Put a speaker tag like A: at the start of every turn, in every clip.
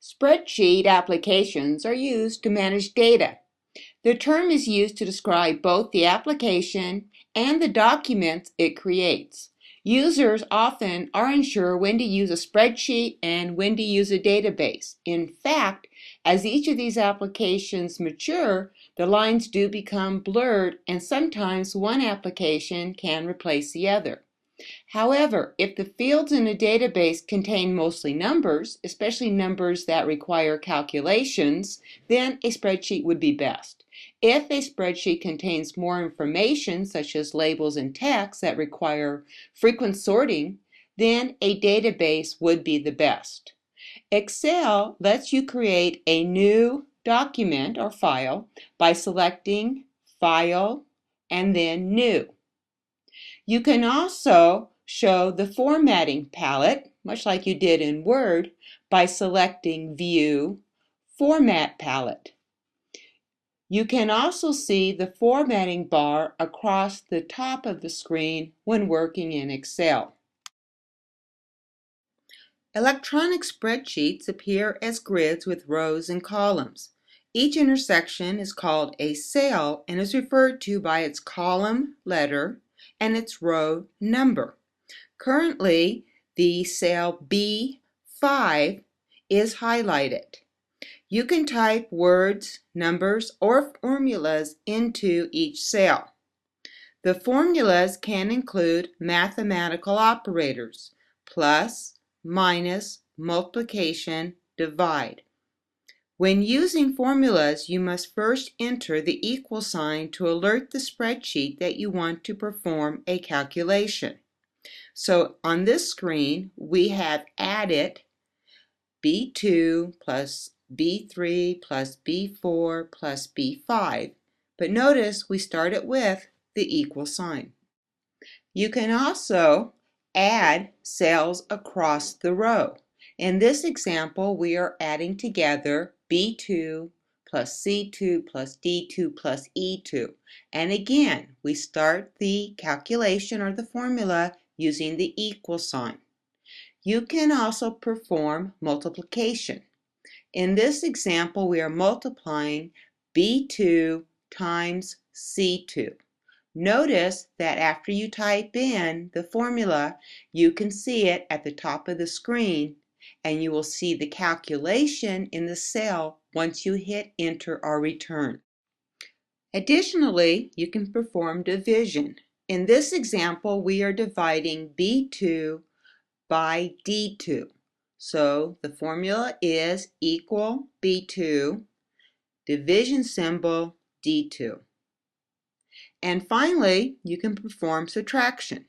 A: Spreadsheet applications are used to manage data. The term is used to describe both the application and the documents it creates. Users often aren't unsure when to use a spreadsheet and when to use a database. In fact, as each of these applications mature, the lines do become blurred, and sometimes one application can replace the other. However, if the fields in a database contain mostly numbers, especially numbers that require calculations, then a spreadsheet would be best. If a spreadsheet contains more information, such as labels and text that require frequent sorting, then a database would be the best. Excel lets you create a new document or file by selecting File and then New. You can also show the formatting palette, much like you did in Word, by selecting View, Format Palette. You can also see the formatting bar across the top of the screen when working in Excel. Electronic spreadsheets appear as grids with rows and columns. Each intersection is called a cell and is referred to by its column letter and its row number. Currently, the cell B5 is highlighted. You can type words, numbers, or formulas into each cell. The formulas can include mathematical operators, plus, minus, multiplication, divide. When using formulas, you must first enter the equal sign to alert the spreadsheet that you want to perform a calculation. So on this screen, we have added B2 plus B3 plus B4 plus B5. But notice we started with the equal sign. You can also add cells across the row. In this example, we are adding together B2 plus C2 plus D2 plus E2. And again, we start the calculation or the formula using the equal sign. You can also perform multiplication. In this example, we are multiplying B2 times C2. Notice that after you type in the formula, you can see it at the top of the screen, and you will see the calculation in the cell once you hit enter or return. Additionally, you can perform division. In this example, we are dividing B2 by D2. So the formula is equal B2, division symbol D2. And finally, you can perform subtraction.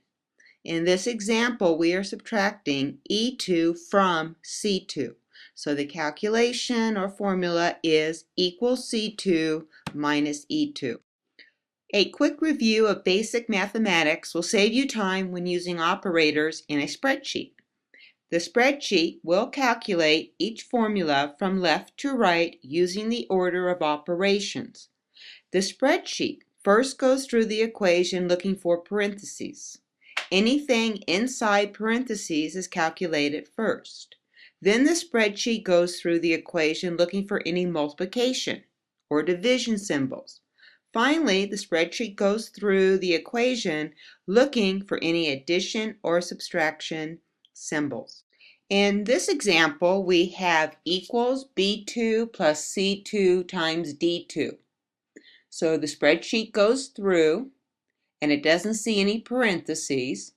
A: In this example, we are subtracting E2 from C2. So the calculation or formula is equal C2 minus E2. A quick review of basic mathematics will save you time when using operators in a spreadsheet. The spreadsheet will calculate each formula from left to right using the order of operations. The spreadsheet first goes through the equation looking for parentheses. Anything inside parentheses is calculated first. Then the spreadsheet goes through the equation looking for any multiplication or division symbols. Finally, the spreadsheet goes through the equation looking for any addition or subtraction symbols. In this example, we have equals B2 plus C2 times D2. So the spreadsheet goes through and it doesn't see any parentheses.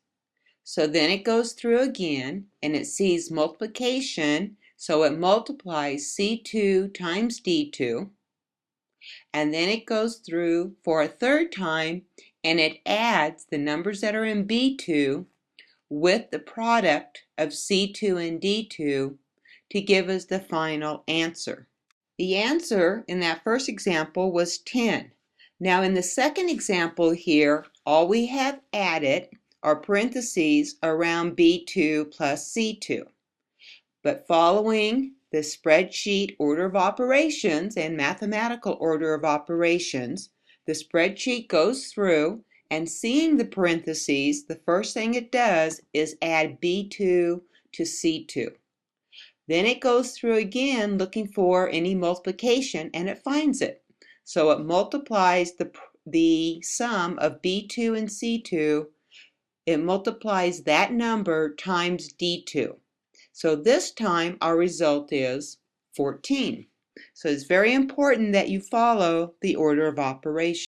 A: So then it goes through again and it sees multiplication. So it multiplies C2 times D2. And then it goes through for a third time and it adds the numbers that are in B2 with the product of C2 and D2 to give us the final answer. The answer in that first example was 10. Now in the second example here, all we have added are parentheses around B2 plus C2. But following the spreadsheet order of operations and mathematical order of operations, the spreadsheet goes through and seeing the parentheses, the first thing it does is add B2 to C2. Then it goes through again looking for any multiplication, and it finds it. So it multiplies the sum of B2 and C2. It multiplies that number times D2. So this time our result is 14. So it's very important that you follow the order of operation.